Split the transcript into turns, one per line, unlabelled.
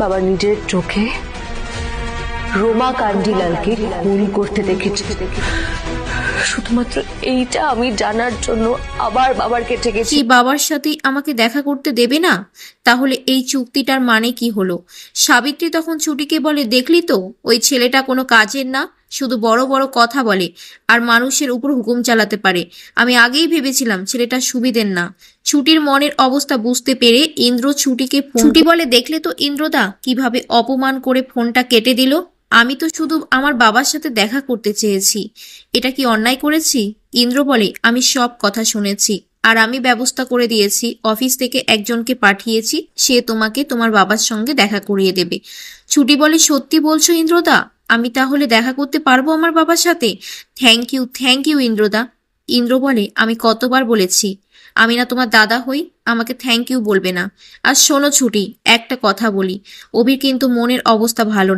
বাবা নিজের চোখে রোমা কান্ডিলালকে খুন করতে দেখেছি। শুধুমাত্র এইটা আমি জানার জন্য আবার বাবার কেটে গেছি।
কি বাবার সাথে আমাকে দেখা করতে দেবে না? তাহলে এই চুক্তিটার মানে কি হলো? সাবিত্রী তখন ছুটিকে বলে, দেখলি তো, ওই ছেলেটা কোনো কাজের না, শুধু বড় বড় কথা বলে আর মানুষের উপর হুকুম চালাতে পারে। আমি আগেই ভেবেছিলাম ছেলেটা সুবিধের না। ছুটির মনের অবস্থা বুঝতে পেরে ইন্দ্র ছুটিকে ছুটি বলে, দেখলে তো ইন্দ্রদা কিভাবে অপমান করে ফোনটা কেটে দিল। আমি তো শুধু আমার বাবার সাথে দেখা করতে চেয়েছি, এটা কি অন্যায় করেছি? ইন্দ্র বলে, আমি সব কথা শুনেছি আর আমি ব্যবস্থা করে দিয়েছি, অফিস থেকে একজনকে পাঠিয়েছি, সে তোমাকে তোমার বাবার সঙ্গে দেখা করিয়ে দেবে। ছুটি বলে, সত্যি বলছো ইন্দ্রদা? আমি তাহলে দেখা করতে পারবো আমার বাবার সাথে? Thank you ইন্দ্রদা। ইন্দ্র বলে, আমি কতবার বলেছি আমি না তোমার দাদা হই, আমাকে থ্যাংক ইউ বলবে না। আর শোনো ছুটি, একটা কথা বলি, অভির কিন্তু মনের অবস্থা ভালো না।